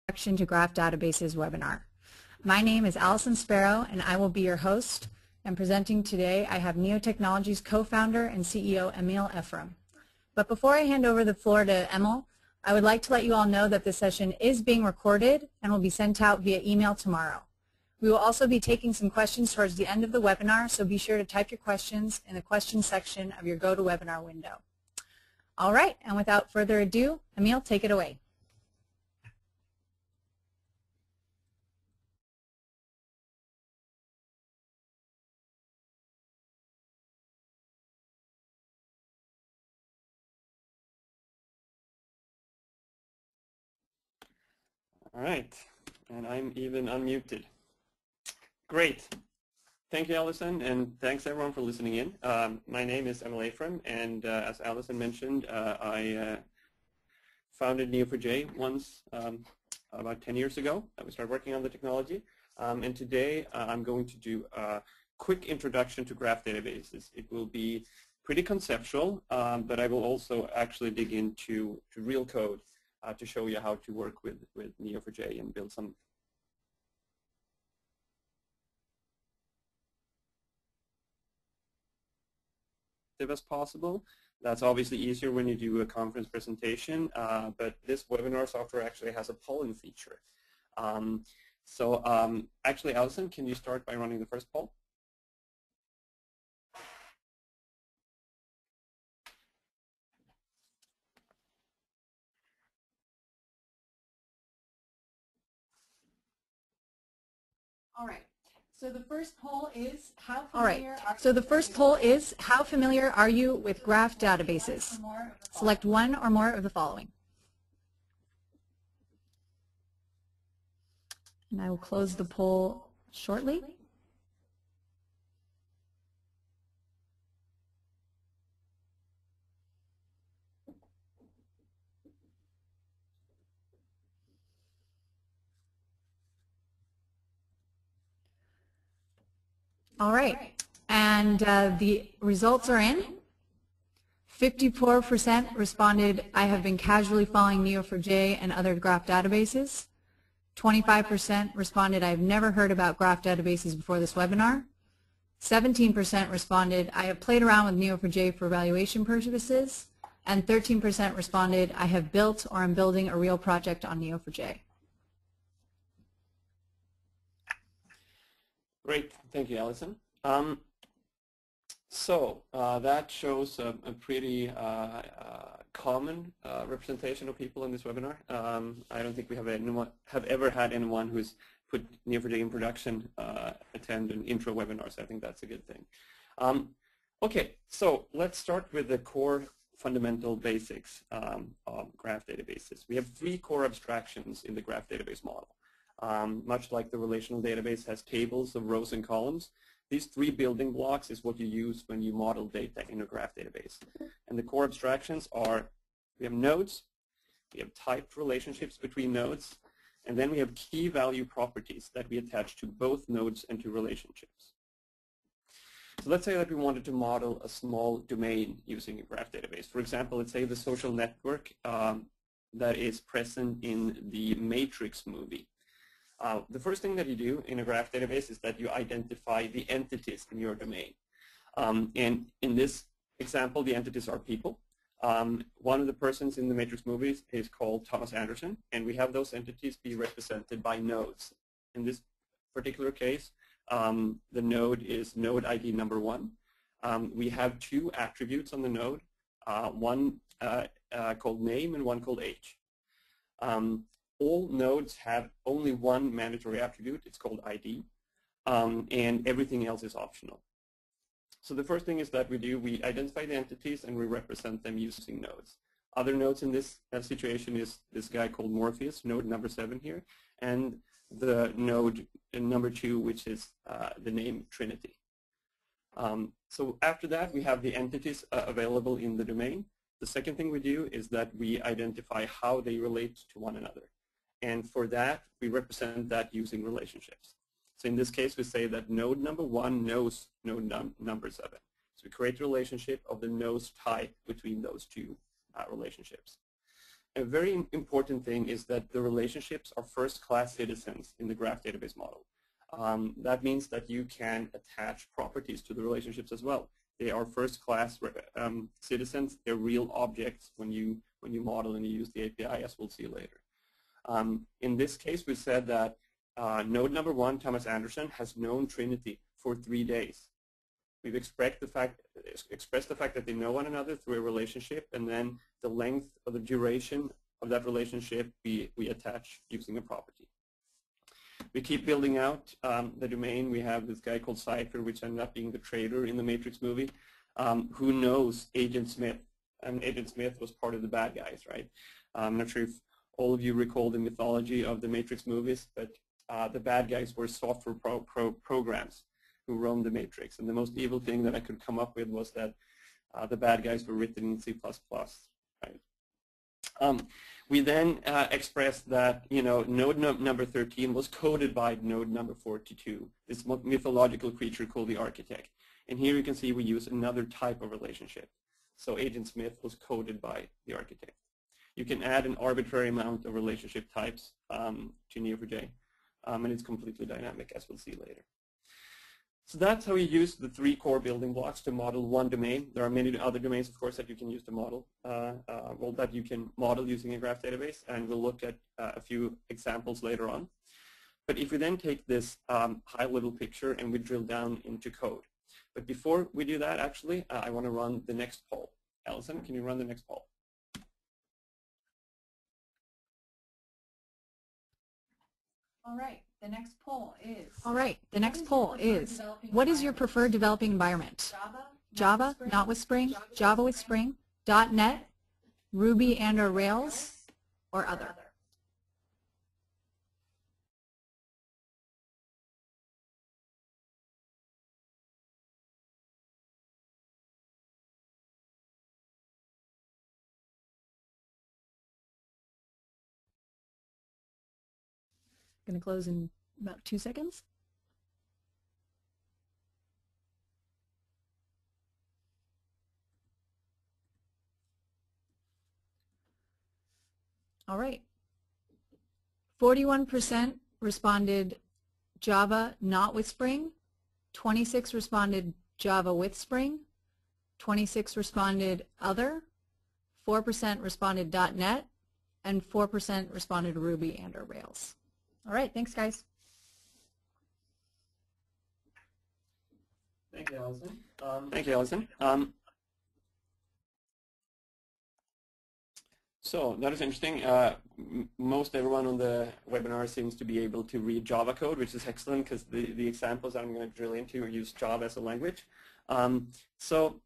Introduction to Graph Databases webinar. My name is Allison Sparrow and I will be your host, and presenting today I have Neo Technologies co-founder and CEO Emil Eifram. But before I hand over the floor to Emil, I would like to let you all know that this session is being recorded and will be sent out via email tomorrow. We will also be taking some questions towards the end of the webinar, so be sure to type your questions in the questions section of your GoToWebinar window. All right, and without further ado, Emil, take it away. All right, and I'm even unmuted. Great. Thank you, Allison, and thanks everyone for listening in. My name is Emil Eifram, and as Allison mentioned, I founded Neo4j once about 10 years ago. We started working on the technology, and today I'm going to do a quick introduction to graph databases. It will be pretty conceptual, but I will also actually dig into real code to show you how to work with Neo4j and build some as possible. That's obviously easier when you do a conference presentation, but this webinar software actually has a polling feature. Actually, Allison, can you start by running the first poll? All right. So the first poll is how familiar are you with graph databases? Select one or more of the following. And I will close the poll shortly. All right, and the results are in. 54% responded, I have been casually following Neo4j and other graph databases. 25% responded, I have never heard about graph databases before this webinar. 17% responded, I have played around with Neo4j for evaluation purposes. And 13% responded, I have built or am building a real project on Neo4j. Great, thank you, Allison. That shows a pretty common representation of people in this webinar. I don't think we have ever had anyone who's put Neo4j in production attend an intro webinar, so I think that's a good thing. Okay, so let's start with the core fundamental basics of graph databases. We have three core abstractions in the graph database model. Much like the relational database has tables of rows and columns, these three building blocks is what you use when you model data in a graph database. And the core abstractions are, we have nodes, we have typed relationships between nodes, and then we have key value properties that we attach to both nodes and to relationships. So let's say that we wanted to model a small domain using a graph database. For example, let's say the social network that is present in the Matrix movie. The first thing that you do in a graph database is that you identify the entities in your domain. And in this example, the entities are people. One of the persons in the Matrix movies is called Thomas Anderson, and we have those entities be represented by nodes. In this particular case, the node is node ID number 1. We have two attributes on the node, one called name and one called age. All nodes have only one mandatory attribute, it's called ID, and everything else is optional. So the first thing is that we identify the entities and we represent them using nodes. Other nodes in this situation is this guy called Morpheus, node number 7 here, and the node number 2, which is the name Trinity. So after that, we have the entities available in the domain. The second thing we do is that we identify how they relate to one another. And for that, we represent that using relationships. So in this case, we say that node number 1 knows node number 7. So we create a relationship of the knows type between those two relationships. a very important thing is that the relationships are first-class citizens in the graph database model. That means that you can attach properties to the relationships as well. They are first-class citizens. They're real objects when you model and you use the API, as we'll see later. In this case, we said that node number 1, Thomas Anderson, has known Trinity for 3 days. We've expressed the fact that they know one another through a relationship, and then the length or the duration of that relationship we attach using a property. We keep building out the domain. We have this guy called Cypher, which ended up being the traitor in the Matrix movie, who knows Agent Smith. And Agent Smith was part of the bad guys, right? I'm not sure if all of you recall the mythology of the Matrix movies, but the bad guys were software programs who roamed the Matrix. And the most evil thing that I could come up with was that the bad guys were written in C++, right? We then expressed that node number 13 was coded by node number 42, this mythological creature called the architect. And here you can see we use another type of relationship. So Agent Smith was coded by the architect. You can add an arbitrary amount of relationship types to Neo4j, and it's completely dynamic, as we'll see later. So that's how we use the 3 core building blocks to model one domain. There are many other domains, of course, that you can use to model, that you can model using a graph database, and we'll look at a few examples later on. But if we then take this high-level picture and we drill down into code. But before we do that, actually, I want to run the next poll. Allison, can you run the next poll? All right, the next poll is, what is your preferred developing environment? Java, not with Spring, Java with Spring, .NET, Ruby and or Rails, or other? Going to close in about 2 seconds. All right. 41% responded Java not with Spring, 26 responded Java with Spring, 26 responded other, 4% responded .NET, and 4% responded Ruby and or Rails. All right, thanks, guys. Thank you, Allison. Thank you, Allison. So that is interesting. Most everyone on the webinar seems to be able to read Java code, which is excellent because the examples I'm going to drill into use Java as a language. So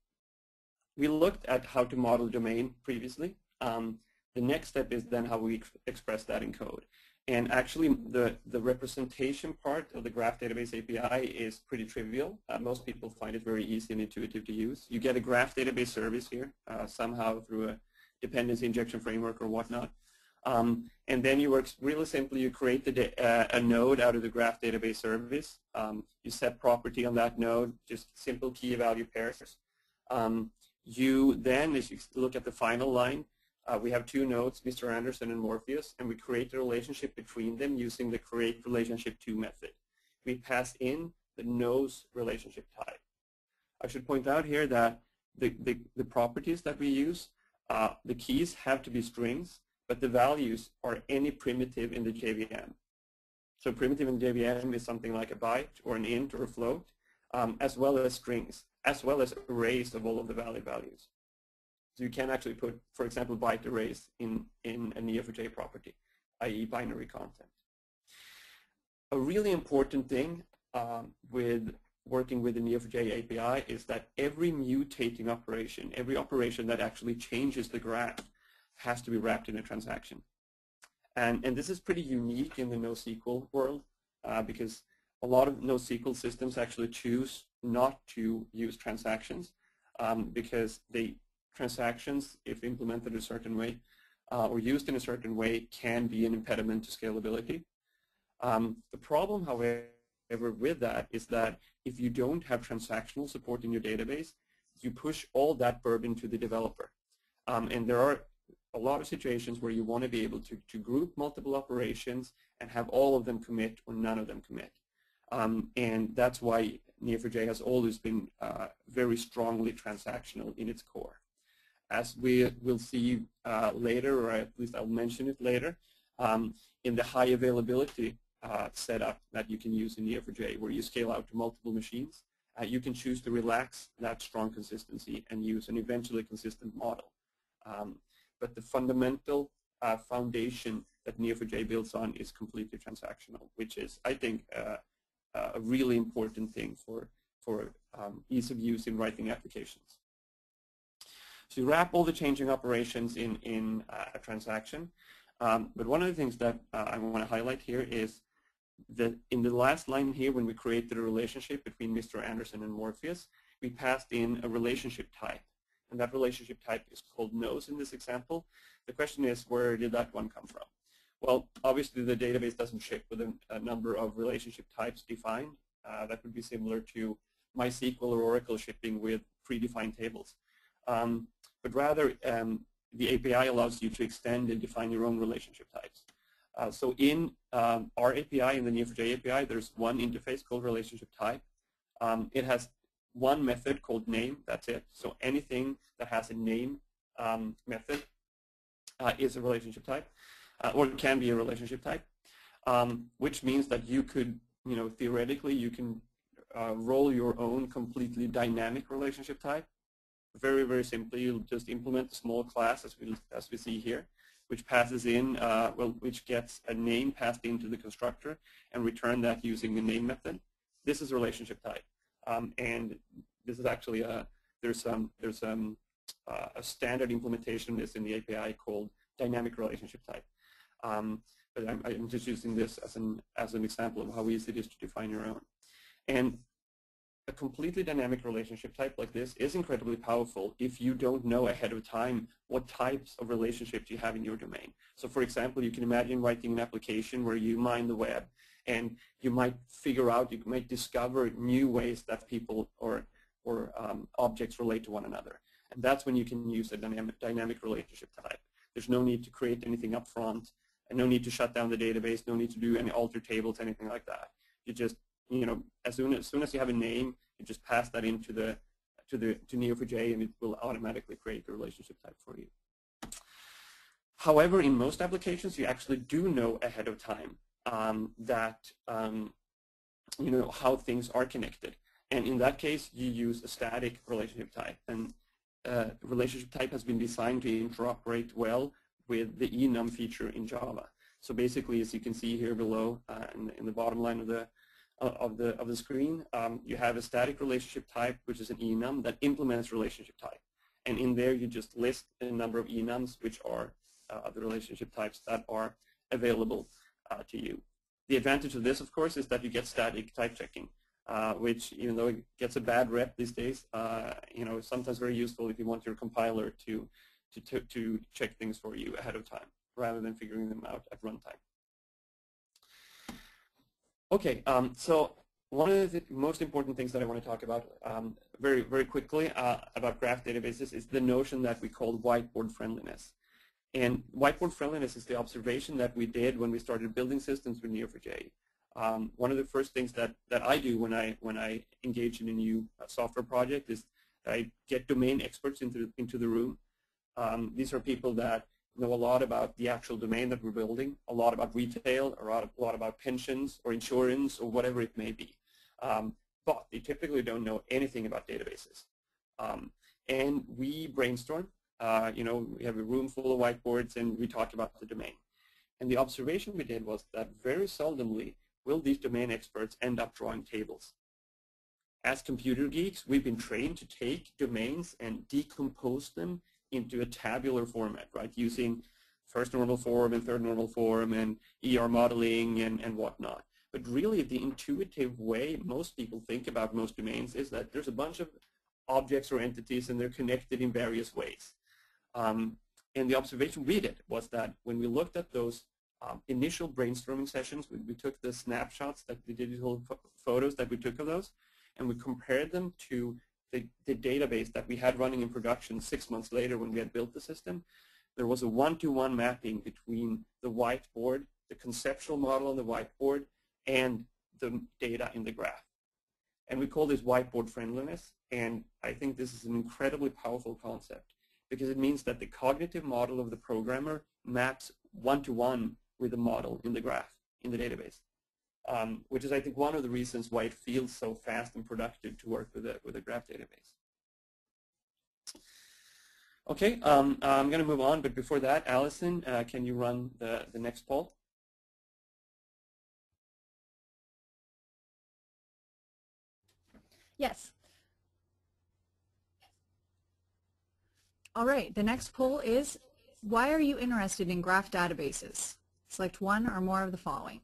we looked at how to model domain previously. The next step is then how we express that in code. And actually, the representation part of the Graph Database API is pretty trivial. Most people find it very easy and intuitive to use. You get a Graph Database service here, somehow through a dependency injection framework or whatnot. And then you work really simply. You create a node out of the Graph Database service. You set property on that node, just simple key-value pairs. You then, as you look at the final line, we have 2 nodes, Mr. Anderson and Morpheus, and we create a relationship between them using the create relationship to method. We pass in the knows relationship type. I should point out here that the properties that we use, the keys have to be strings, but the values are any primitive in the JVM. So primitive in JVM is something like a byte or an int or a float, as well as strings, as well as arrays of all of the valid values. So you can actually put, for example, byte arrays in a Neo4j property, i.e. binary content. A really important thing with working with the Neo4j API is that every mutating operation, every operation that actually changes the graph has to be wrapped in a transaction. And this is pretty unique in the NoSQL world because a lot of NoSQL systems actually choose not to use transactions because transactions, if implemented a certain way or used in a certain way, can be an impediment to scalability. The problem, however, with that is that if you don't have transactional support in your database, you push all that burden to the developer. And there are a lot of situations where you want to be able to group multiple operations and have all of them commit or none of them commit. And that's why Neo4j has always been very strongly transactional in its core. As we will see later, or at least I'll mention it later, in the high availability setup that you can use in Neo4j, where you scale out to multiple machines, you can choose to relax that strong consistency and use an eventually consistent model. But the fundamental foundation that Neo4j builds on is completely transactional, which is, I think, a really important thing for ease of use in writing applications. So you wrap all the changing operations in a transaction. But one of the things that I want to highlight here is that in the last line here, when we created a relationship between Mr. Anderson and Morpheus, we passed in a relationship type. And that relationship type is called nose in this example. The question is, where did that one come from? Well, obviously the database doesn't ship with a number of relationship types defined. That would be similar to MySQL or Oracle shipping with predefined tables. But rather, the API allows you to extend and define your own relationship types. So in our API, in the Neo4j API, there's one interface called relationship type. It has one method called name, that's it. So anything that has a name method is a relationship type, or it can be a relationship type, which means that you could, theoretically, you can roll your own completely dynamic relationship type. Very, very simply, you'll just implement a small class, as we see here, which passes in, which gets a name passed into the constructor and return that using the name method. This is a relationship type, and this is actually there's a standard implementation of this in the API called dynamic relationship type. But I'm just using this as an example of how easy it is to define your own. And a completely dynamic relationship type like this is incredibly powerful if you don't know ahead of time what types of relationships you have in your domain. So for example, you can imagine writing an application where you mine the web, and you might figure out, you might discover new ways that people or objects relate to one another. And that's when you can use a dynamic relationship type. There's no need to create anything up front, and no need to shut down the database, no need to do any alter tables, anything like that. You just, as soon as you have a name, you just pass that into to Neo4j, and it will automatically create the relationship type for you. However, in most applications, you actually do know ahead of time that how things are connected, and in that case, you use a static relationship type. And relationship type has been designed to interoperate well with the enum feature in Java. So basically, as you can see here below in the bottom line of the screen, you have a static relationship type, which is an enum that implements relationship type. And in there, you just list a number of enums, which are the relationship types that are available to you. The advantage of this, of course, is that you get static type checking, which, even though it gets a bad rep these days, is sometimes very useful if you want your compiler to check things for you ahead of time, rather than figuring them out at runtime. Okay, so one of the most important things that I want to talk about very, very quickly about graph databases is the notion that we call whiteboard friendliness. And whiteboard friendliness is the observation that we did when we started building systems with Neo4j. One of the first things that I do when I engage in a new software project is I get domain experts into the room. These are people that know a lot about the actual domain that we're building, a lot about retail, or a lot about pensions or insurance or whatever it may be. But they typically don't know anything about databases. And we brainstorm. We have a room full of whiteboards, and we talk about the domain. And the observation we did was that very seldomly will these domain experts end up drawing tables. As computer geeks, we've been trained to take domains and decompose them into a tabular format, right, using first normal form and third normal form and ER modeling and whatnot. But really, the intuitive way most people think about most domains is that there's a bunch of objects or entities, and they're connected in various ways. And the observation we did was that when we looked at those initial brainstorming sessions, we took the snapshots, the digital photos that we took of those, and we compared them to the database that we had running in production 6 months later when we had built the system. there was a one-to-one mapping between the whiteboard, the conceptual model on the whiteboard, and the data in the graph. And we call this whiteboard friendliness, and I think this is an incredibly powerful concept because it means that the cognitive model of the programmer maps one-to-one with the model in the graph, in the database, which is, I think, one of the reasons why it feels so fast and productive to work with a graph database. Okay, I'm going to move on, but before that, Allison, can you run the next poll? Yes. All right, the next poll is, why are you interested in graph databases? Select one or more of the following.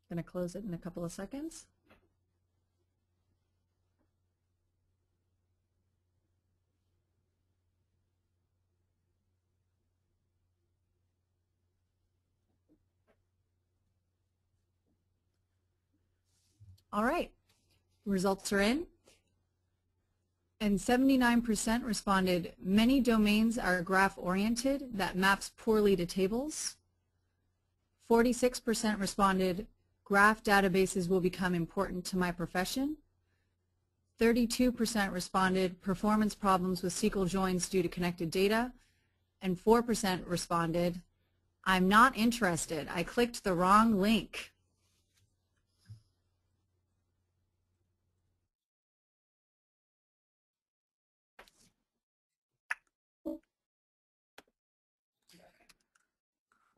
Going to close it in a couple of seconds. All right, results are in, and 79% responded, many domains are graph-oriented that maps poorly to tables. 46% responded, graph databases will become important to my profession. 32% responded, performance problems with SQL joins due to connected data. And 4% responded, I'm not interested, I clicked the wrong link.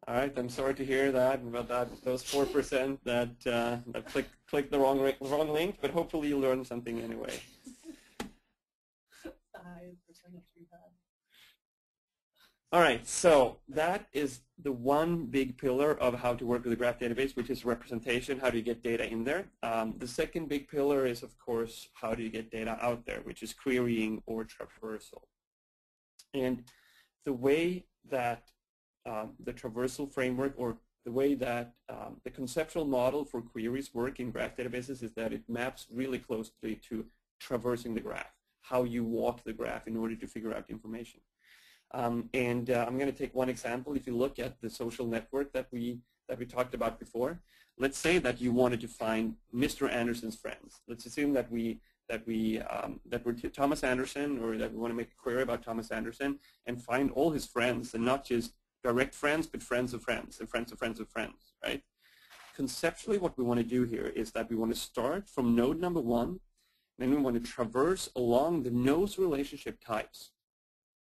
All right, I'm sorry to hear that about those 4% that clicked the wrong link, but hopefully you learned something anyway. All right, so that is the one big pillar of how to work with a graph database, which is representation. How do you get data in there? The second big pillar is, of course, how do you get data out there, which is querying or traversal. And the way that the traversal framework, or the way that the conceptual model for queries work in graph databases, is that it maps really closely to traversing the graph, how you walk the graph in order to figure out information. I'm going to take one example. If you look at the social network that we talked about before, let's say that you wanted to find Mr. Anderson's friends. Let's assume that we're Thomas Anderson, or that we want to make a query about Thomas Anderson and find all his friends, and not just direct friends, but friends of friends, and friends of friends of friends, right? Conceptually, what we want to do here is that we want to start from node number 1, then we want to traverse along the nodes relationship types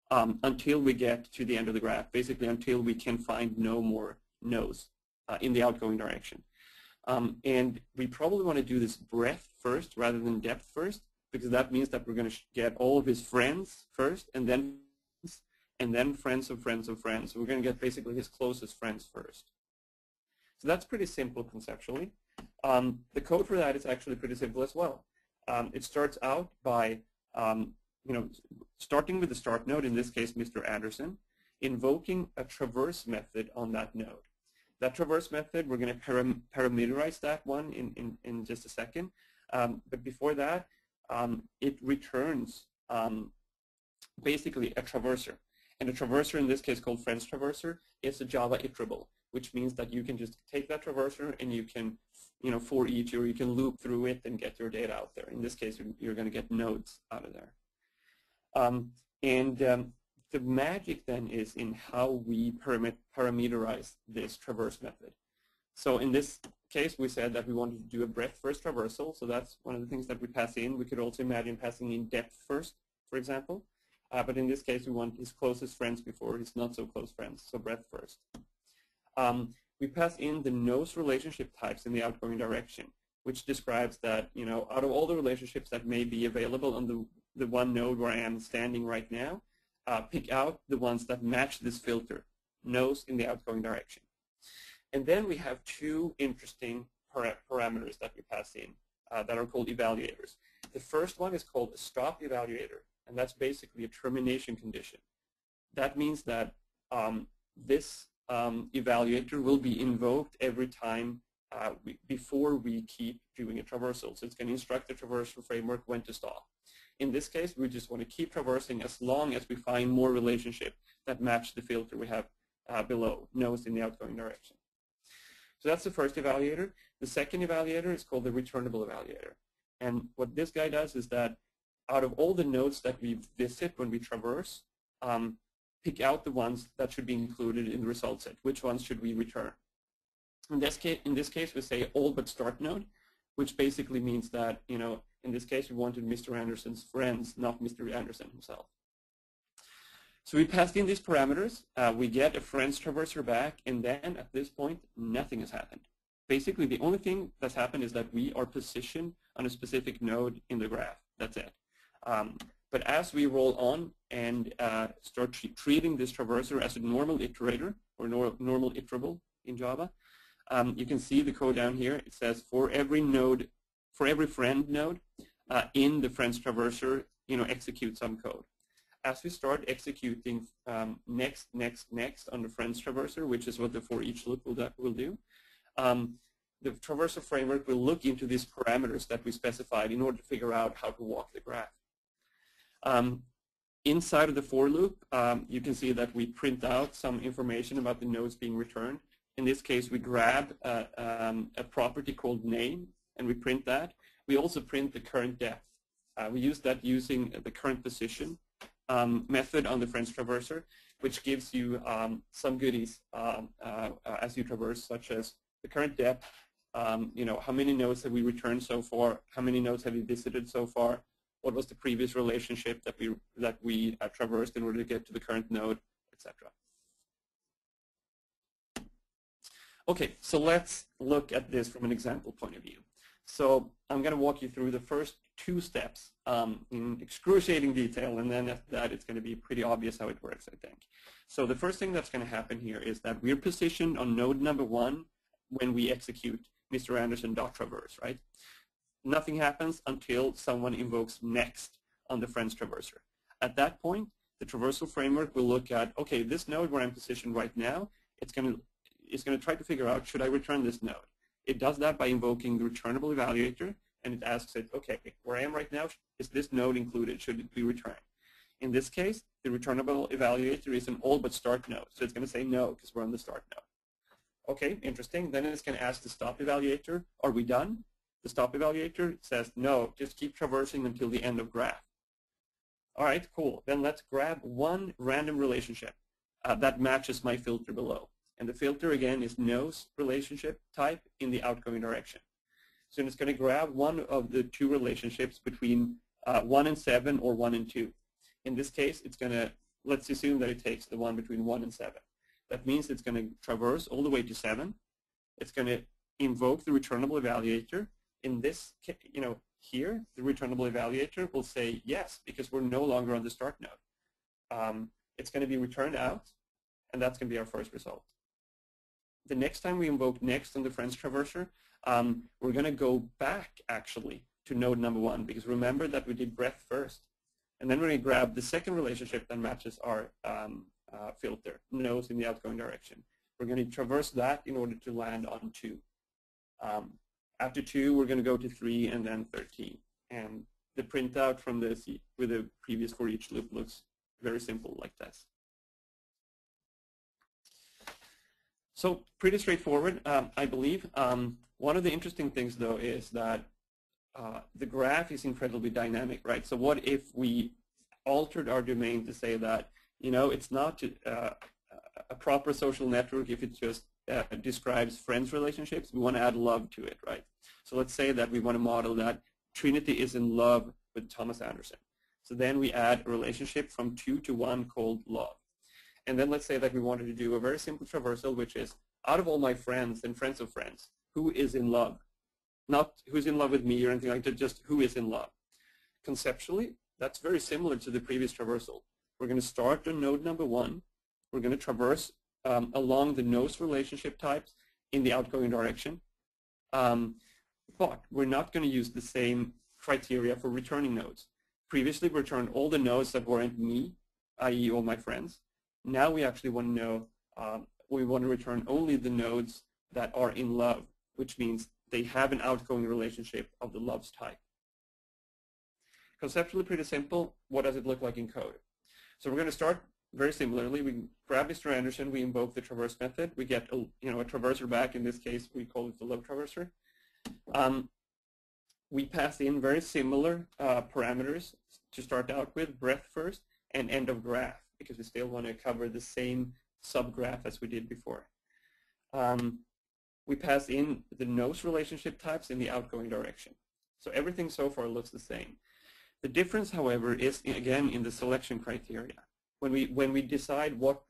until we get to the end of the graph, basically until we can find no more nodes in the outgoing direction. And we probably want to do this breadth first rather than depth first, because that means that we're going to get all of his friends first, and then friends of friends of friends. So we're going to get basically his closest friends first. So that's pretty simple conceptually. The code for that is actually pretty simple as well. It starts out by starting with the start node, in this case Mr. Anderson, invoking a traverse method on that node. That traverse method, we're going to parameterize that one in just a second. But before that, it returns basically a traverser. And a traverser, in this case called friends traverser, is a Java iterable, which means that you can just take that traverser and you can, for each, or you can loop through it and get your data out there. In this case, you're going to get nodes out of there. The magic then is in how we parameterize this traverse method. So in this case, we said that we wanted to do a breadth first traversal, so that's one of the things that we pass in. We could also imagine passing in depth first, for example. But in this case, we want his closest friends before his not so close friends, so breadth first. We pass in the nodes relationship types in the outgoing direction, which describes that, out of all the relationships that may be available on the one node where I am standing right now, pick out the ones that match this filter, nodes in the outgoing direction. And then we have two interesting parameters that we pass in that are called evaluators. The first one is called a stop evaluator, and that's basically a termination condition. That means that this evaluator will be invoked every time before we keep doing a traversal. So it's going to instruct the traversal framework when to stop. In this case, we just want to keep traversing as long as we find more relationship that match the filter we have below, nodes in the outgoing direction. So that's the first evaluator. The second evaluator is called the returnable evaluator. And what this guy does is that out of all the nodes that we visit when we traverse, pick out the ones that should be included in the result set. Which ones should we return? In this case, we say all but start node, which basically means that, you know, in this case, we wanted Mr. Anderson's friends, not Mr. Anderson himself. So we passed in these parameters. We get a friends traverser back, and then at this point, nothing has happened. Basically, the only thing that's happened is that we are positioned on a specific node in the graph. That's it. But as we roll on and start treating this traverser as a normal iterator or normal iterable in Java, you can see the code down here. It says for every node, for every friend node in the friends traverser, you know, execute some code. As we start executing next on the friends traverser, which is what the for each loop will do, the traversal framework will look into these parameters that we specified in order to figure out how to walk the graph. Inside of the for loop, you can see that we print out some information about the nodes being returned. In this case, we grab a property called name, and we print that. We also print the current depth. We use that using the current position method on the friends traverser, which gives you some goodies as you traverse, such as the current depth, you know, how many nodes have we returned so far, how many nodes have we visited so far, what was the previous relationship that we traversed in order to get to the current node, etc. Okay, so let's look at this from an example point of view. So I'm going to walk you through the first two steps in excruciating detail, and then after that it's going to be pretty obvious how it works, I think. So the first thing that's going to happen here is that we're positioned on node number 1 when we execute Mr. Anderson.traverse, right? Nothing happens until someone invokes next on the friends traverser. At that point, the traversal framework will look at, okay, this node where I'm positioned right now, it's going to try to figure out, should I return this node? It does that by invoking the returnable evaluator, and it asks it, okay, where I am right now, is this node included? Should it be returned? In this case, the returnable evaluator is an all but start node, so it's going to say no because we're on the start node. Okay, interesting. Then it's going to ask the stop evaluator, are we done? The stop evaluator says no, just keep traversing until the end of graph. All right, cool. Then let's grab one random relationship that matches my filter below. And the filter, again, is no's relationship type in the outgoing direction. So it's going to grab one of the two relationships between 1 and 7 or 1 and 2. In this case, it's going to, let's assume that it takes the one between 1 and 7. That means it's going to traverse all the way to 7. It's going to invoke the returnable evaluator. In this, you know, here, the returnable evaluator will say yes, because we're no longer on the start node. It's going to be returned out, and that's going to be our first result. The next time we invoke next on the friends traverser, we're going to go back, actually, to node number 1, because remember that we did breadth first. And then we're going to grab the second relationship that matches our filter, nodes in the outgoing direction. We're going to traverse that in order to land on 2. After 2, we're going to go to 3 and then 13. And the printout from this with the previous for each loop looks very simple like this. So pretty straightforward, I believe. One of the interesting things, though, is that the graph is incredibly dynamic, right? So what if we altered our domain to say that, you know, it's not a proper social network if it just describes friends relationships. We want to add love to it, right? So let's say that we want to model that Trinity is in love with Thomas Anderson. So then we add a relationship from 2 to 1 called love. And then let's say that we wanted to do a very simple traversal, which is out of all my friends and friends of friends, who is in love? Not who's in love with me or anything like that, just who is in love. Conceptually, that's very similar to the previous traversal. We're going to start on node number 1. We're going to traverse along the nodes relationship types in the outgoing direction. But we're not going to use the same criteria for returning nodes. Previously, we returned all the nodes that weren't me, i.e. all my friends. Now we actually want to know we want to return only the nodes that are in love, which means they have an outgoing relationship of the loves type. Conceptually pretty simple. What does it look like in code? So we're going to start very similarly. We grab Mr. Anderson, we invoke the traverse method. We get a traverser back. In this case, we call it the love traverser. We pass in very similar parameters to start out with, breadth first, and end of graph, because we still want to cover the same subgraph as we did before. We pass in the nose relationship types in the outgoing direction. So everything so far looks the same. The difference, however, is again in the selection criteria. When we decide what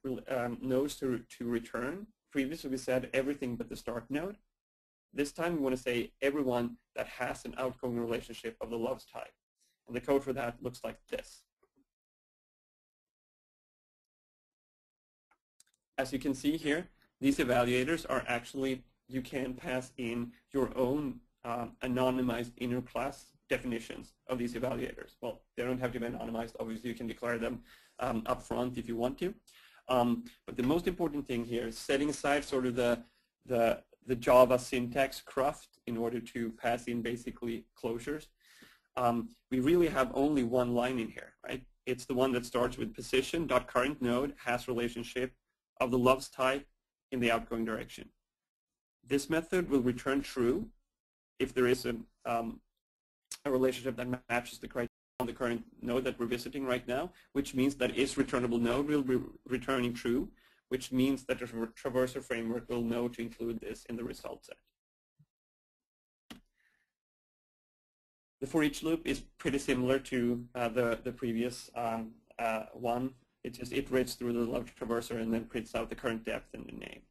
nodes to return, previously we said everything but the start node. This time we want to say everyone that has an outgoing relationship of the loves type. And the code for that looks like this. As you can see here, these evaluators are actually, you can pass in your own anonymized inner class definitions of these evaluators. Well, they don't have to be anonymized. Obviously, you can declare them up front if you want to. But the most important thing here is setting aside sort of the Java syntax cruft in order to pass in basically closures. We really have only one line in here, right? It's the one that starts with position.current node has relationship of the loves type in the outgoing direction. This method will return true if there is a relationship that matches the criteria on the current node that we're visiting right now, which means that its returnable node will be returning true, which means that the traverser framework will know to include this in the result set. The for each loop is pretty similar to the previous one. It just iterates through the love traverser and then prints out the current depth and the name.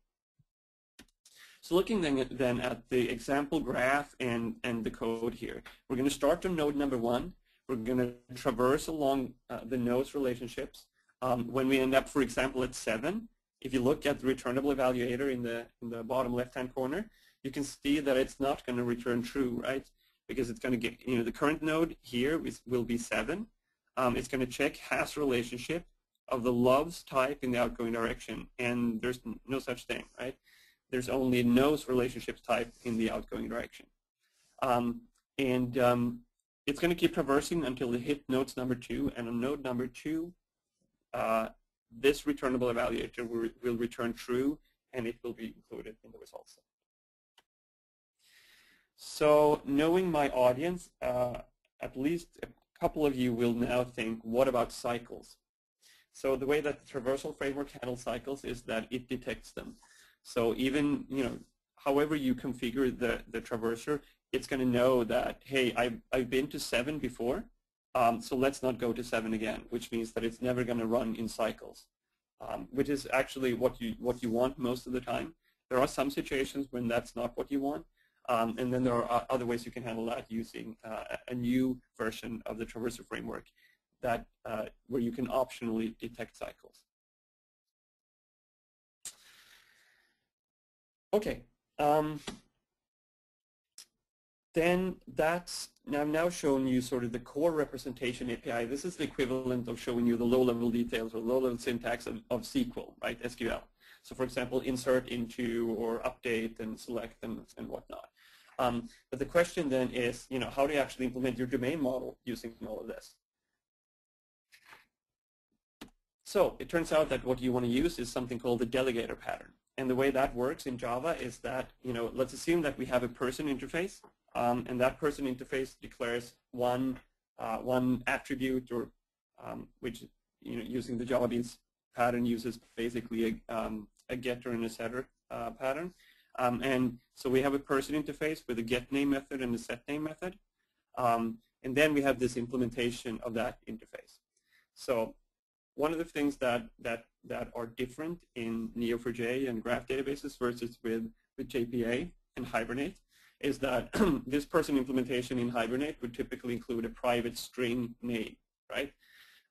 So looking then at the example graph and the code here, we're going to start on node number 1. We're going to traverse along the nodes relationships. When we end up, for example, at 7, if you look at the returnable evaluator in the bottom left-hand corner, you can see that it's not going to return true, right? Because it's going to get, the current node here will be 7. It's going to check has relationship of the loves type in the outgoing direction, and there's no such thing, right? There's only nose relationships type in the outgoing direction. It's going to keep traversing until it hits nodes number 2, and on node number 2, this returnable evaluator will return true, and it will be included in the results set. So knowing my audience, at least a couple of you will now think, what about cycles? So the way that the traversal framework handles cycles is that it detects them. So even, however you configure the traverser, it's going to know that, hey, I've been to 7 before, so let's not go to 7 again, which means that it's never going to run in cycles, which is actually what you want most of the time. There are some situations when that's not what you want, and then there are other ways you can handle that using a new version of the traverser framework that where you can optionally detect cycles. Okay. Then I've now shown you sort of the core representation API. This is the equivalent of showing you the low-level details or low-level syntax of SQL, right? SQL. So for example, insert into or update and select and whatnot. But the question then is, how do you actually implement your domain model using all of this? So it turns out that what you want to use is something called the delegator pattern. And the way that works in Java is that, let's assume that we have a person interface, and that person interface declares one attribute, or which, using the Java Beans pattern uses basically a getter and a setter pattern. And so we have a person interface with a get name method and a set name method. And then we have this implementation of that interface. So one of the things that are different in Neo4j and graph databases versus with JPA and Hibernate is that this person implementation in Hibernate would typically include a private string name, right?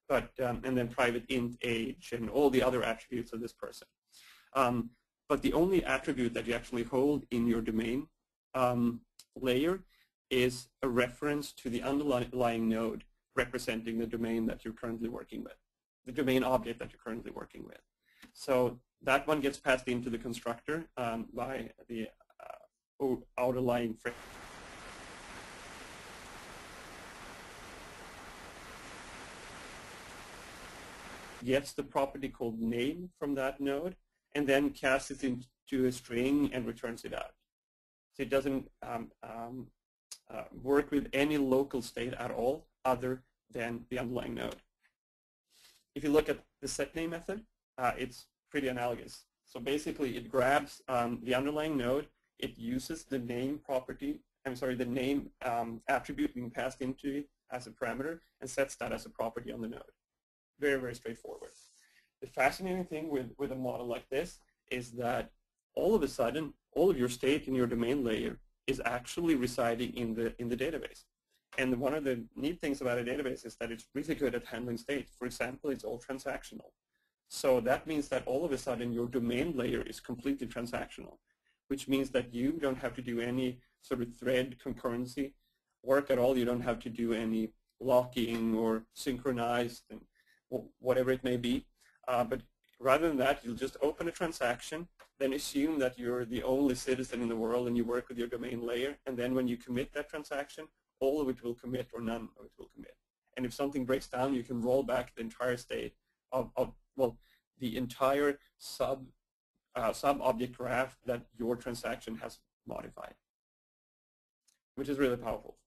But and then private int age and all the other attributes of this person. But the only attribute that you actually hold in your domain layer is a reference to the underlying node representing the domain that you're currently working with, the domain object that you're currently working with. So that one gets passed into the constructor by the outerlying frame. Gets the property called name from that node, and then casts it into a string and returns it out. So it doesn't work with any local state at all other than the underlying node. If you look at the setName method, it's pretty analogous. So basically it grabs the underlying node, it uses the name property, the name attribute being passed into it as a parameter and sets that as a property on the node. Very, very straightforward. The fascinating thing with a model like this is that all of a sudden, all of your state in your domain layer is actually residing in the database. And one of the neat things about a database is that it's really good at handling state. For example, it's all transactional. So that means that all of a sudden your domain layer is completely transactional, which means that you don't have to do any sort of thread concurrency work at all. You don't have to do any locking or synchronized and whatever it may be. But rather than that, you'll just open a transaction, then assume that you're the only citizen in the world and you work with your domain layer, and then when you commit that transaction, all of it will commit or none of it will commit. And if something breaks down, you can roll back the entire state of the entire sub-object graph that your transaction has modified, which is really powerful.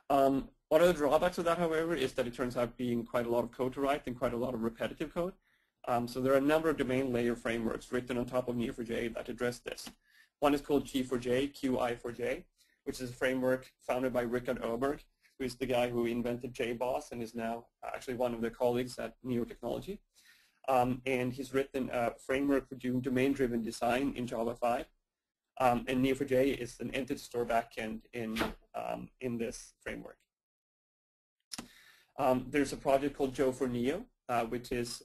One of the drawbacks of that, however, is that it turns out being quite a lot of code to write and quite a lot of repetitive code. So there are a number of domain layer frameworks written on top of Neo4j that address this. One is called G4j, QI4j, which is a framework founded by Richard Oberg, who is the guy who invented JBoss and is now actually one of the colleagues at Neo Technology. And he's written a framework for doing domain-driven design in Java 5. And Neo4j is an entity store backend in this framework. There's a project called Jo4Neo, which is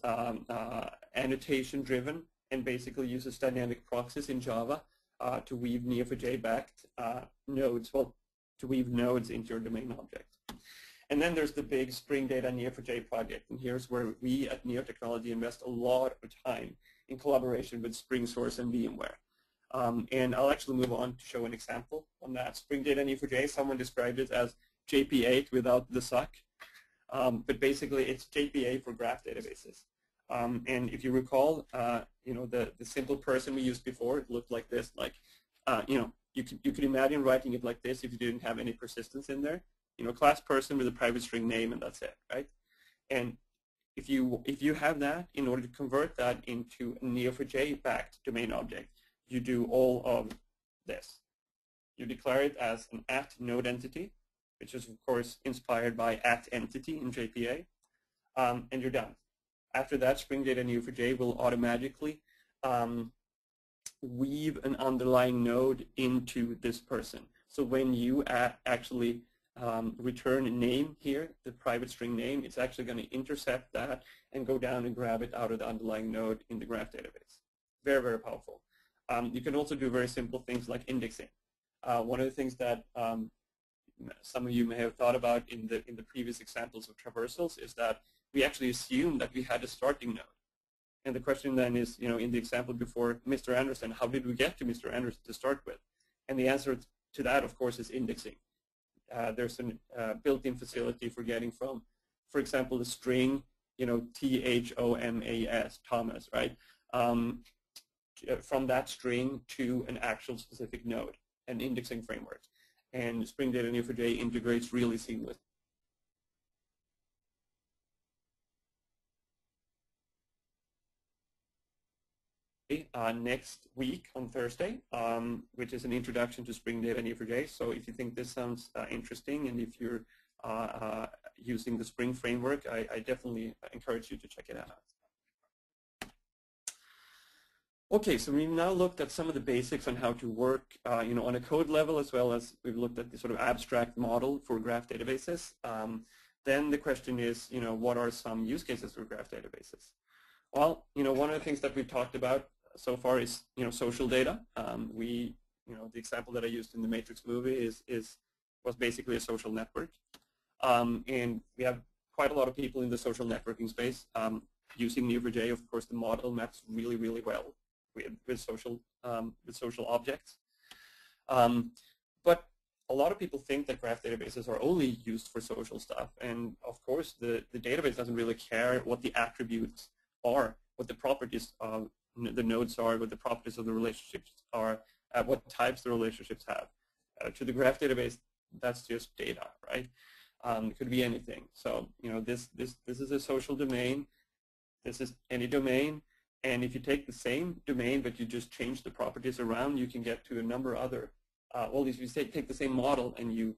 annotation-driven and basically uses dynamic proxies in Java to weave Neo4j-backed nodes, to weave nodes into your domain object. And then there's the big Spring Data Neo4j project, and here's where we at Neo Technology invest a lot of time in collaboration with Spring Source and VMware. And I'll actually move on to show an example on that. Spring Data Neo4j, someone described it as JP8 without the suck. But basically, it's JPA for graph databases. And if you recall, the simple person we used before, it looked like this. Like, you could imagine writing it like this if you didn't have any persistence in there. Class person with a private string name, and that's it, right? And if you have that, in order to convert that into a Neo4j-backed domain object, you do all of this. You declare it as an @node entity, which is, of course, inspired by @entity in JPA, and you're done. After that, Spring Data Neo4j will automatically weave an underlying node into this person. So when you actually return a name here, the private string name, it's actually going to intercept that and go down and grab it out of the underlying node in the graph database. Very, very powerful. You can also do very simple things like indexing. One of the things that some of you may have thought about in the previous examples of traversals is that we actually assume that we had a starting node. And the question then is, in the example before, Mr. Anderson, how did we get to Mr. Anderson to start with? And the answer to that, of course, is indexing. There's a built-in facility for getting from, for example, the string, THOMAS, Thomas, right? From that string to an actual specific node, an indexing framework. And Spring Data Neo4j integrates really seamlessly. Next week on Thursday, which is an introduction to Spring Data Neo4j. So if you think this sounds interesting, and if you're using the Spring framework, I definitely encourage you to check it out. Okay, so we've now looked at some of the basics on how to work, on a code level, as well as we've looked at the sort of abstract model for graph databases. Then the question is, what are some use cases for graph databases? Well, one of the things that we've talked about so far is, social data. The example that I used in the Matrix movie was basically a social network. And we have quite a lot of people in the social networking space. using Neo4j, of course, the model maps really, really well with social objects. But a lot of people think that graph databases are only used for social stuff, and of course the database doesn't really care what the attributes are, what the properties of the nodes are, what the properties of the relationships are, what types the relationships have. To the graph database, that's just data, right? It could be anything. So this is a social domain. This is any domain, and if you take the same domain but you just change the properties around, you can get to a number of other. Well, if you take the same model and you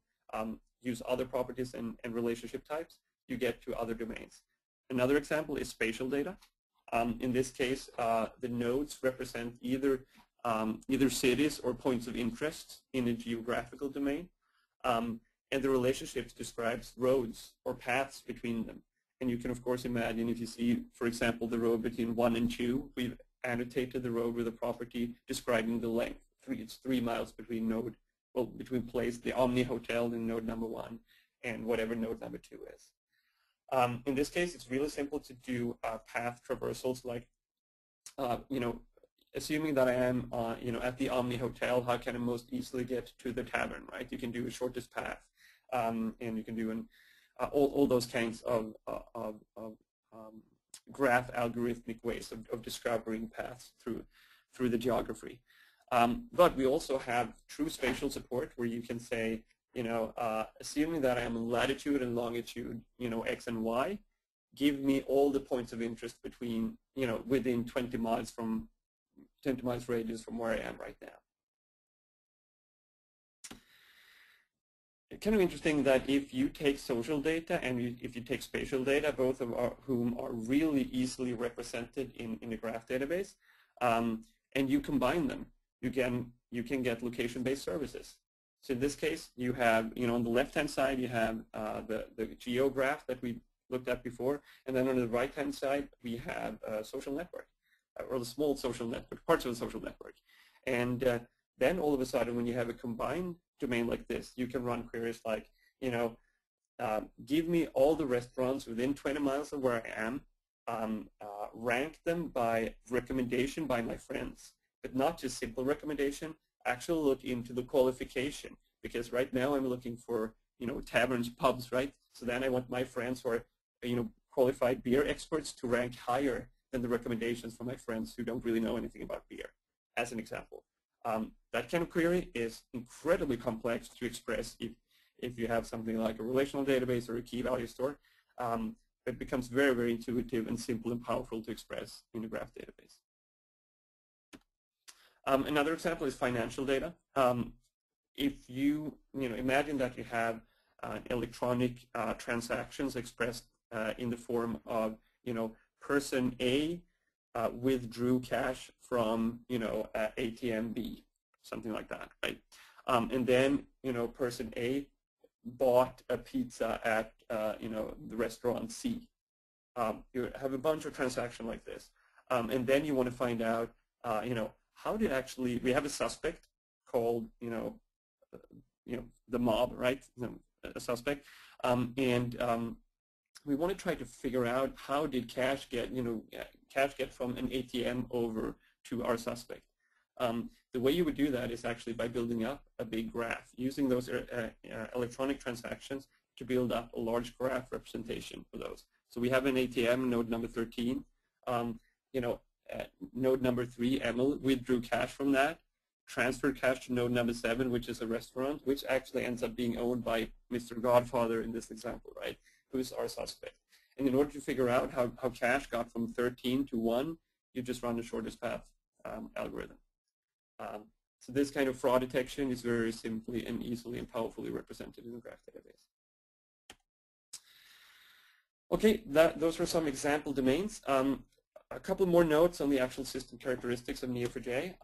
use other properties and relationship types, you get to other domains. Another example is spatial data. In this case, the nodes represent either cities or points of interest in a geographical domain, and the relationships describes roads or paths between them. And you can, of course, imagine if you see, for example, the road between 1 and 2, we've annotated the road with a property describing the length. It's 3 miles between between place, the Omni Hotel in node number 1, and whatever node number 2 is. In this case, it's really simple to do path traversals, like, assuming that I am, at the Omni Hotel, how can I most easily get to the tavern, right? You can do a shortest path, and you can do all those kinds of graph algorithmic ways of discovering paths through the geography. But we also have true spatial support, where you can say, assuming that I am in latitude and longitude, X and Y, give me all the points of interest between, within 20 miles radius from where I am right now. It's kind of interesting that if you take social data and if you take spatial data, both of whom are really easily represented in the graph database, and you combine them, you can get location-based services. So in this case, you have, on the left-hand side, you have the geo graph that we looked at before, and then on the right-hand side, we have a social network, or the small social network, parts of a social network. And then all of a sudden, when you have a combined domain like this, you can run queries like, give me all the restaurants within 20 miles of where I am, rank them by recommendation by my friends, but not just simple recommendation, actually look into the qualification, because right now I'm looking for, taverns, pubs, right? So then I want my friends who are, qualified beer experts to rank higher than the recommendations from my friends who don't really know anything about beer, as an example. That kind of query is incredibly complex to express if you have something like a relational database or a key value store. It becomes very, very intuitive and simple and powerful to express in a graph database. Another example is financial data. If you, imagine that you have electronic transactions expressed in the form of, person A withdrew cash from, ATM B, something like that, right? And then, person A bought a pizza at, the restaurant C. You have a bunch of transactions like this. And then you want to find out, how did actually, we have a suspect called, the mob, right? A suspect. We want to try to figure out how did cash get, from an ATM over to our suspect. The way you would do that is actually by building up a big graph, using those electronic transactions to build up a large graph representation for those. So we have an ATM, node number 13. Node number 3, Emil, withdrew cash from that, transferred cash to node number 7, which is a restaurant, which actually ends up being owned by Mr. Godfather in this example, right? Who's our suspect. And in order to figure out how cash got from 13 to 1, you just run the shortest path algorithm. So this kind of fraud detection is very simply and easily and powerfully represented in the graph database. Okay, those are some example domains. A couple more notes on the actual system characteristics of Neo4j.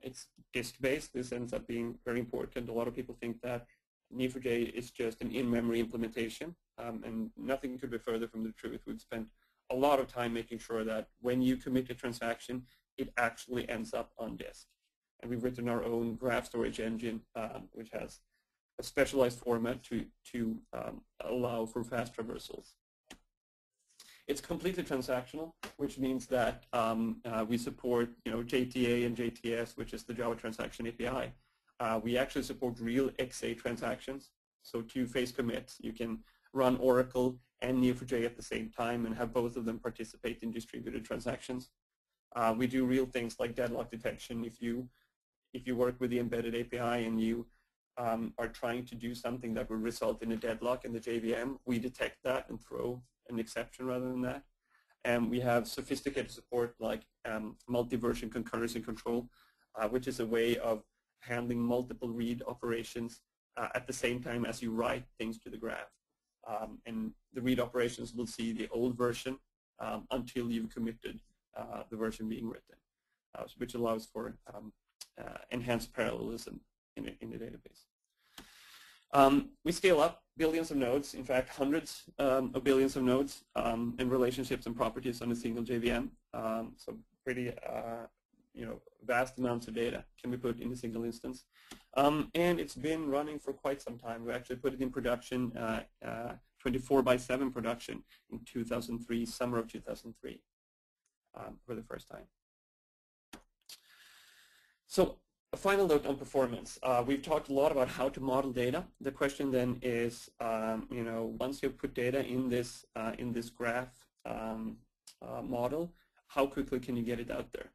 It's disk-based. This ends up being very important. A lot of people think that Neo4j is just an in-memory implementation, and nothing could be further from the truth. We've spent a lot of time making sure that when you commit a transaction, it actually ends up on disk. And we've written our own graph storage engine, which has a specialized format to allow for fast traversals. It's completely transactional, which means that we support JTA and JTS, which is the Java Transaction API. We actually support real XA transactions, so two-phase commits. You can run Oracle and Neo4j at the same time and have both of them participate in distributed transactions. We do real things like deadlock detection. If you work with the embedded API and you are trying to do something that will result in a deadlock in the JVM, we detect that and throw an exception rather than that. And we have sophisticated support like multi-version concurrency control, which is a way of handling multiple read operations at the same time as you write things to the graph. And the read operations will see the old version until you've committed the version being written, which allows for enhanced parallelism in the database. We scale up billions of nodes, in fact hundreds of billions of nodes and relationships and properties on a single JVM. So pretty vast amounts of data can be put in a single instance. And it's been running for quite some time. We actually put it in production, 24/7 production in 2003, summer of 2003, for the first time. So a final note on performance. We've talked a lot about how to model data. The question then is, once you put data in this graph model, how quickly can you get it out there?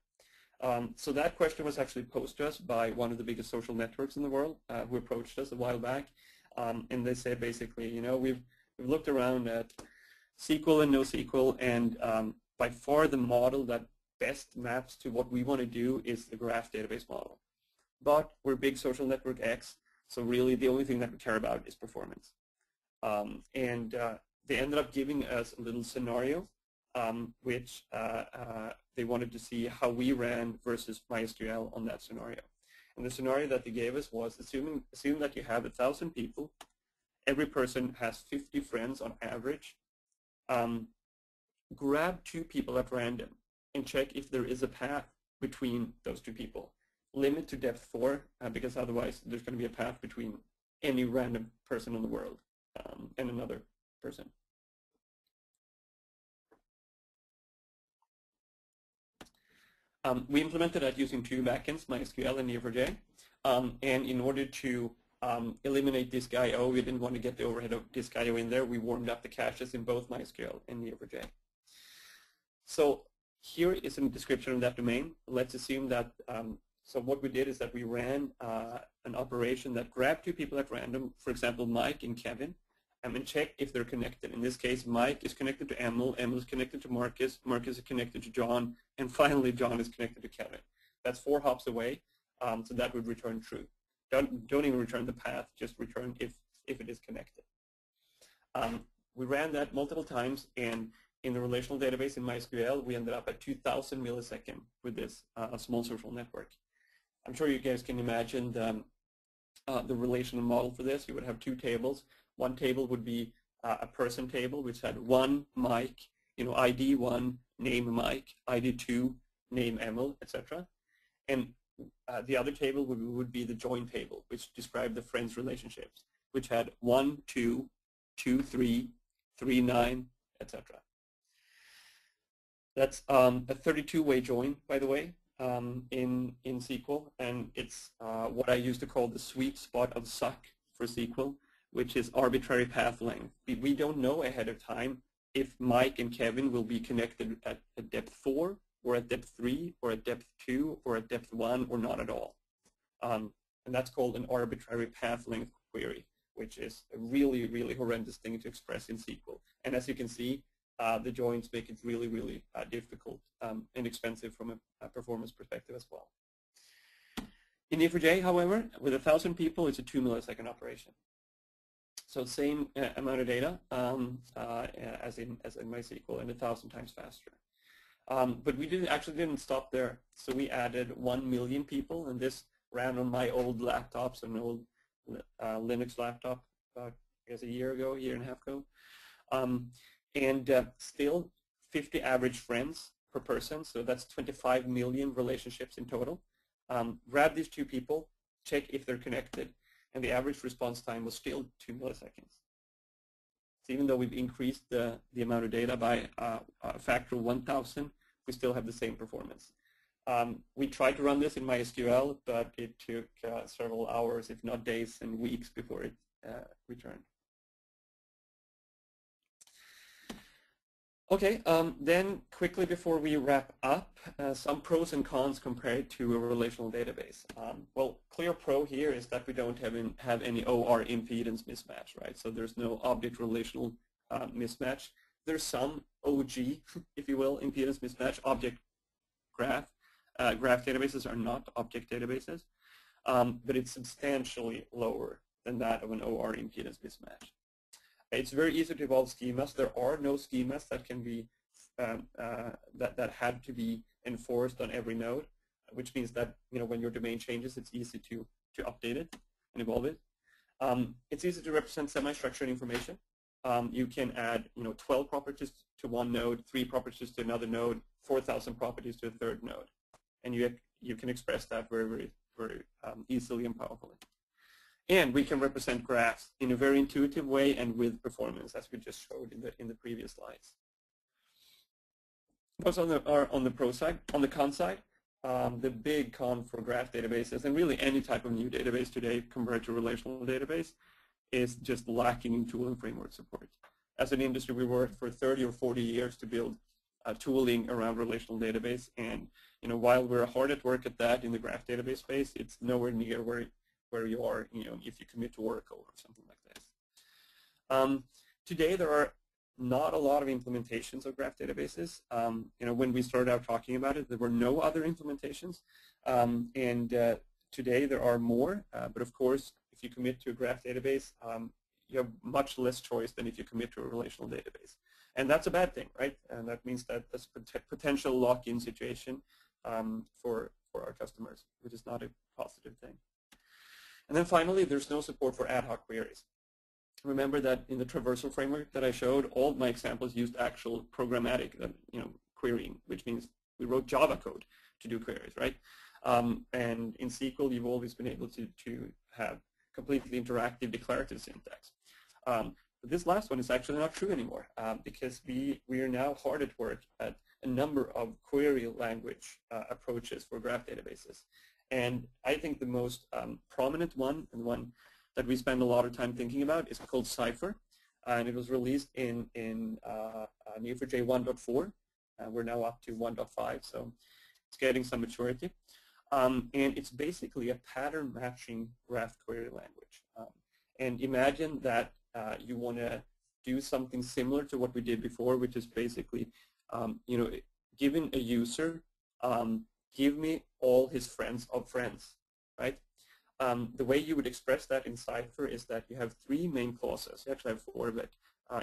So that question was actually posed to us by one of the biggest social networks in the world, who approached us a while back, and they said basically, we've looked around at SQL and NoSQL, and by far the model that best maps to what we want to do is the graph database model. But we're big social network X, so really the only thing that we care about is performance. And they ended up giving us a little scenario, which they wanted to see how we ran versus MySQL on that scenario. And the scenario that they gave us was assume that you have 1,000 people, every person has 50 friends on average. Grab 2 people at random and check if there is a path between those 2 people. Limit to depth 4, because otherwise there's going to be a path between any random person in the world and another person. We implemented that using 2 backends, MySQL and Neo4j. And in order to eliminate disk I/O, we didn't want to get the overhead of disk I/O in there. We warmed up the caches in both MySQL and Neo4j. So here is a description of that domain. Let's assume that, so what we did is that we ran an operation that grabbed 2 people at random, for example, Mike and Kevin, and check if they're connected. In this case, Mike is connected to Emil, Emil is connected to Marcus, Marcus is connected to John, and finally John is connected to Kevin. That's 4 hops away, so that would return true. Don't even return the path, just return if it is connected. We ran that multiple times, and in the relational database in MySQL, we ended up at 2,000 milliseconds with this small social network. I'm sure you guys can imagine the relational model for this. You would have 2 tables. One table would be a person table, which had 1 Mike, ID 1, name Mike, ID 2, name Emil, etc. And the other table would be the join table, which described the friends relationships, which had 1, 2, 2, 3, 3, 9, etc. That's a 32-way join, by the way, in SQL, and it's what I used to call the sweet spot of suck for SQL, which is arbitrary path length. We don't know ahead of time if Mike and Kevin will be connected at depth 4, or at depth 3, or at depth 2, or at depth 1, or not at all. And that's called an arbitrary path length query, which is a really, really horrendous thing to express in SQL. And as you can see, the joins make it really, really difficult and expensive from a performance perspective as well. In Neo4j, however, with 1,000 people, it's a 2 millisecond operation. So same amount of data as in MySQL, and 1,000 times faster. But we actually didn't stop there. So we added 1 million people, and this ran on my old laptops, an old Linux laptop, about I guess a year and a half ago. And still 50 average friends per person, so that's 25 million relationships in total. Grab these 2 people, check if they're connected, and the average response time was still 2 milliseconds. So even though we've increased the amount of data by a factor of 1,000, we still have the same performance. We tried to run this in MySQL, but it took several hours, if not days and weeks, before it returned. Okay, then quickly before we wrap up, some pros and cons compared to a relational database. Well, clear pro here is that we don't have any OR impedance mismatch, right? So there's no object relational mismatch. There's some OG, if you will, impedance mismatch. Object graph databases are not object databases, but it's substantially lower than that of an OR impedance mismatch. It's very easy to evolve schemas. There are no schemas that can be that had to be enforced on every node, which means that when your domain changes, it's easy to update it and evolve it. It's easy to represent semi-structured information. You can add 12 properties to one node, 3 properties to another node, 4,000 properties to a third node, and you can express that very easily and powerfully. And we can represent graphs in a very intuitive way and with performance, as we just showed in the previous slides. Those are on the pro side. On the con side, the big con for graph databases, and really any type of new database today compared to relational database, is just lacking in tool and framework support. As an industry, we worked for 30 or 40 years to build tooling around relational database, and while we're hard at work at that in the graph database space, it's nowhere near where you are, if you commit to Oracle or something like this. Today, there are not a lot of implementations of graph databases. When we started out talking about it, there were no other implementations, and today there are more. But of course, if you commit to a graph database, you have much less choice than if you commit to a relational database, and that's a bad thing, right? And that means that there's a potential lock-in situation for our customers, which is not a positive thing. And then finally, there's no support for ad hoc queries. Remember that in the traversal framework that I showed, all my examples used actual programmatic querying, which means we wrote Java code to do queries, right? And in SQL, you've always been able to have completely interactive declarative syntax. But this last one is actually not true anymore because we are now hard at work at a number of query language approaches for graph databases. And I think the most prominent one, and one that we spend a lot of time thinking about, is called Cypher. And it was released in Neo4j 1.4. We're now up to 1.5, so it's getting some maturity. And it's basically a pattern matching graph query language. And imagine that you want to do something similar to what we did before, which is basically giving a user give me all his friends of friends, right? The way you would express that in Cypher is that you have 3 main clauses. You actually have 4, but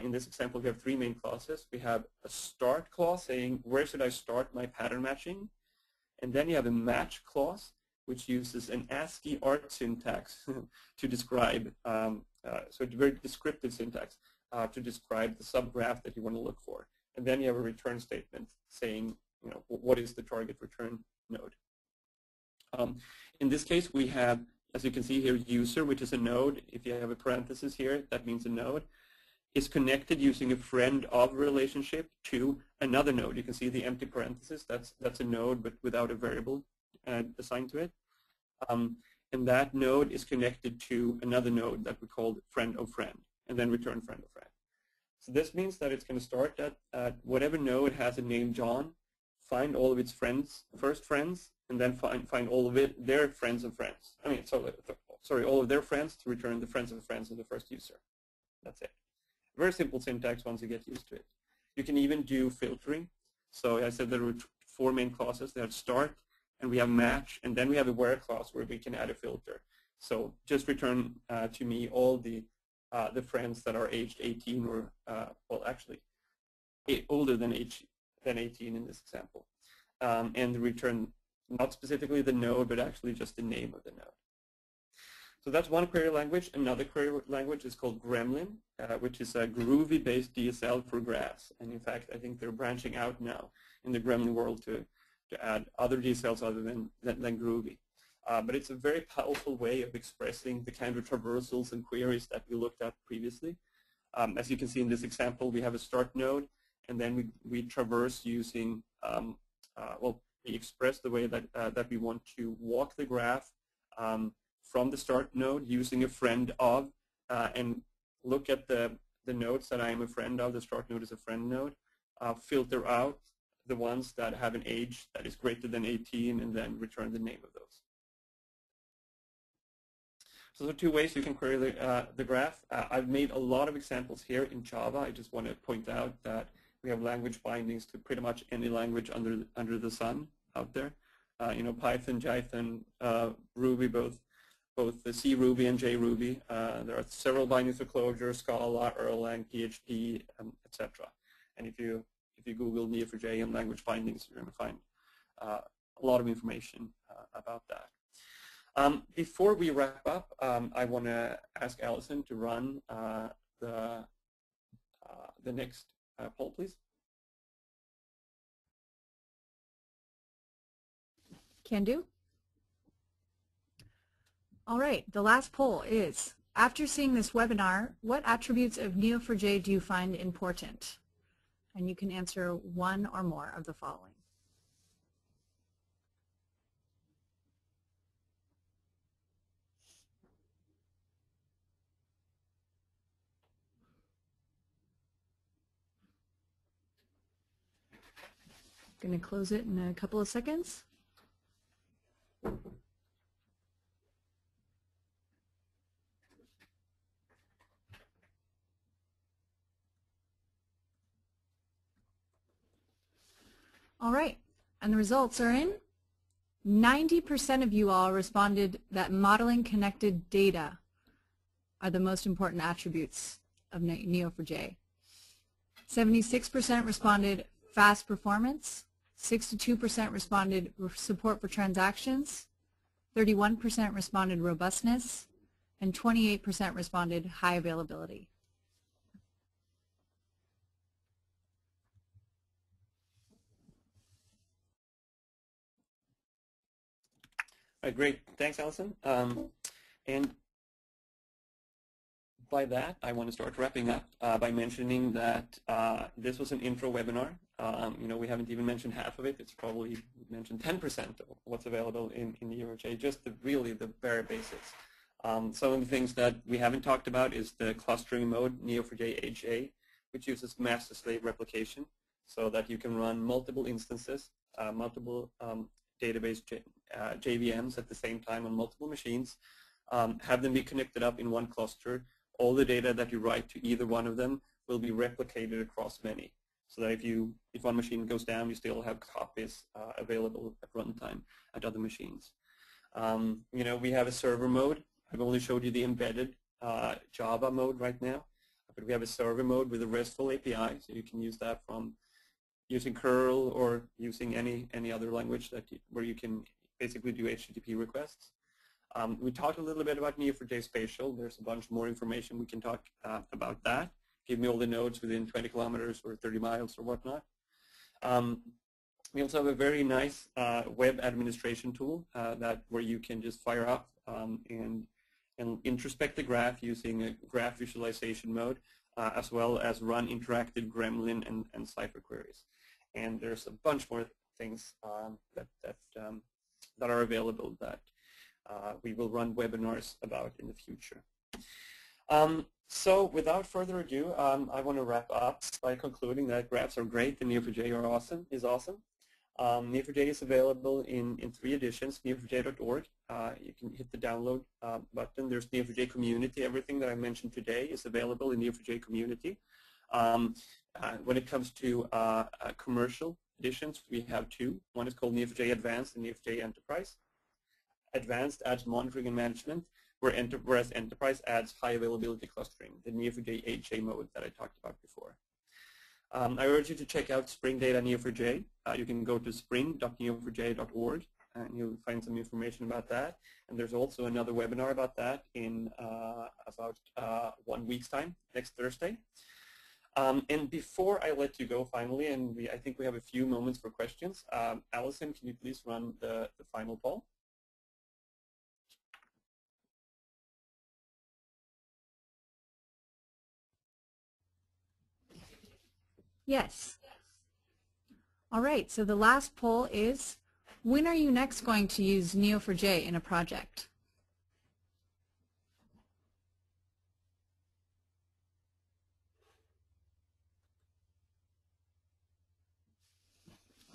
in this example, we have 3 main clauses. We have a start clause saying, where should I start my pattern matching? And then you have a match clause, which uses an ASCII art syntax to describe, so it's very descriptive syntax to describe the subgraph that you want to look for. And then you have a return statement saying, what is the target return node. In this case, we have, as you can see here, user, which is a node. If you have a parenthesis here, that means a node is connected using a friend of relationship to another node. You can see the empty parenthesis. That's a node, but without a variable assigned to it. And that node is connected to another node that we called friend of friend, and then return friend of friend. So this means that it's going to start at whatever node has a name John, find all of its friends, first friends, and then find all of their friends of friends. Sorry, all of their friends to return the friends of friends of the first user. That's it. Very simple syntax once you get used to it. You can even do filtering. So I said there were 4 main clauses. They have start, and we have match, and then we have a where clause where we can add a filter. So just return to me all the friends that are aged 18 or, well, actually, older than 18 in this example. And return not specifically the node, but actually just the name of the node. So that's one query language. Another query language is called Gremlin, which is a Groovy-based DSL for graphs. And in fact, I think they're branching out now in the Gremlin world to add other DSLs other than Groovy. But it's a very powerful way of expressing the kind of traversals and queries that we looked at previously. As you can see in this example, we have a start node, and then we traverse using, well, we express the way that we want to walk the graph from the start node using a friend of, and look at the nodes that I am a friend of. The start node is a friend node. Filter out the ones that have an age that is greater than 18, and then return the name of those. So there are two ways you can query the graph. I've made a lot of examples here in Java. I just want to point out that we have language bindings to pretty much any language under the sun out there. You know, Python, Jython, Ruby, both the C Ruby and J Ruby. There are several bindings for Clojure, Scala, Erlang, PHP, etc. And if you Google Neo4j and language bindings, you're going to find a lot of information about that. Before we wrap up, I want to ask Allison to run the next poll, please. Can do. All right, the last poll is, after seeing this webinar, what attributes of Neo4j do you find important? And you can answer one or more of the following. Going to close it in a couple of seconds. All right, and the results are in. 90% of you all responded that modeling connected data are the most important attributes of Neo4j. 76% responded fast performance, 62% responded support for transactions, 31% responded robustness, and 28% responded high availability. Great, thanks, Allison. And by that, I want to start wrapping up by mentioning that this was an intro webinar. You know, we haven't even mentioned half of it. It's probably mentioned 10% of what's available in Neo4j, just really the very basics. Some of the things that we haven't talked about is the clustering mode, Neo4j HA, which uses master-slave replication so that you can run multiple instances, multiple database JVMs at the same time on multiple machines, have them be connected up in one cluster. All the data that you write to either one of them will be replicated across many, so that if one machine goes down, you still have copies available at runtime at other machines. You know, we have a server mode. I've only showed you the embedded Java mode right now, but we have a server mode with a RESTful API, so you can use that from using curl or using any other language where you can basically do HTTP requests. We talked a little bit about Neo4j Spatial. There's a bunch more information we can talk about that. Give me all the nodes within 20 kilometers or 30 miles or whatnot. We also have a very nice web administration tool where you can just fire up and introspect the graph using a graph visualization mode, as well as run interactive Gremlin and Cypher queries. And there's a bunch more things that are available that we will run webinars about in the future. So without further ado, I want to wrap up by concluding that graphs are great and Neo4j is awesome. Neo4j is available in 3 editions, neo4j.org. You can hit the download button. There's Neo4j Community. Everything that I mentioned today is available in Neo4j Community. When it comes to commercial editions, we have 2. One is called Neo4j Advanced and Neo4j Enterprise. Advanced adds monitoring and management, whereas Enterprise adds high availability clustering, the Neo4j HA mode that I talked about before. I urge you to check out Spring Data Neo4j. You can go to spring.neo4j.org and you'll find some information about that. And there's also another webinar about that in about 1 week's time, next Thursday. And before I let you go finally, and I think we have a few moments for questions, Allison, can you please run the final poll? Yes. All right, so the last poll is, when are you next going to use Neo4j in a project?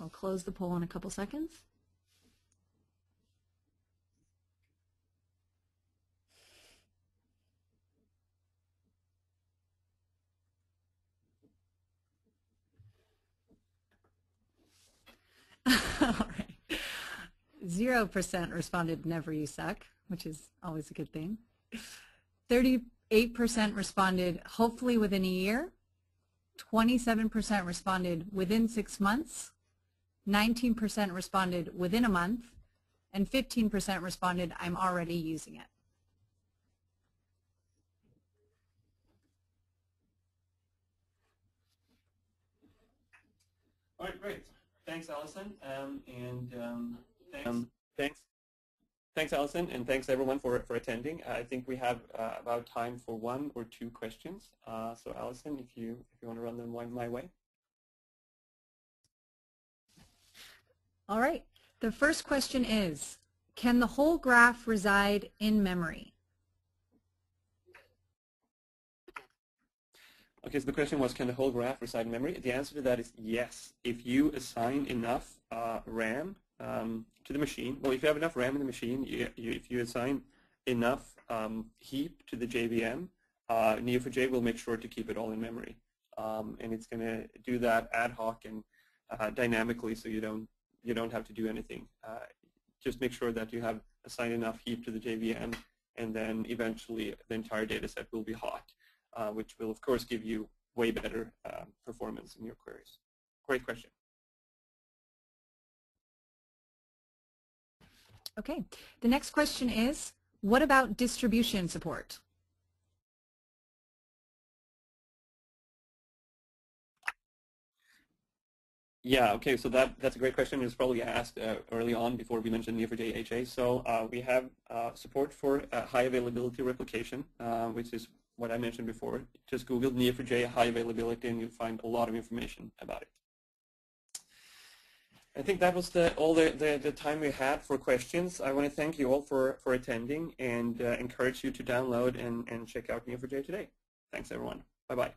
I'll close the poll in a couple seconds. All right. 0% responded never you suck, which is always a good thing. 38% responded hopefully within a year. 27% responded within 6 months. 19% responded within a month. And 15% responded, I'm already using it. All right, great. Thanks, Allison, thanks, Allison, and thanks everyone for attending. I think we have about time for 1 or 2 questions. So, Allison, if you want to run them my way. All right. The first question is, can the whole graph reside in memory? Okay, so the question was, can the whole graph reside in memory? The answer to that is yes. If you assign enough RAM to the machine, well, if you have enough RAM in the machine, if you assign enough heap to the JVM, Neo4j will make sure to keep it all in memory. And it's going to do that ad hoc and dynamically, so you don't have to do anything. Just make sure that you have assigned enough heap to the JVM, and then eventually the entire data set will be hot. Which will, of course, give you way better performance in your queries. Great question. Okay. The next question is, what about distribution support? Yeah, okay, so that's a great question. It was probably asked early on before we mentioned Neo4j HA. So we have support for high availability replication, which is what I mentioned before. Just Google Neo4j high availability and you'll find a lot of information about it. I think that was all the time we had for questions. I want to thank you all for attending and encourage you to download and check out Neo4j today. Thanks, everyone. Bye-bye.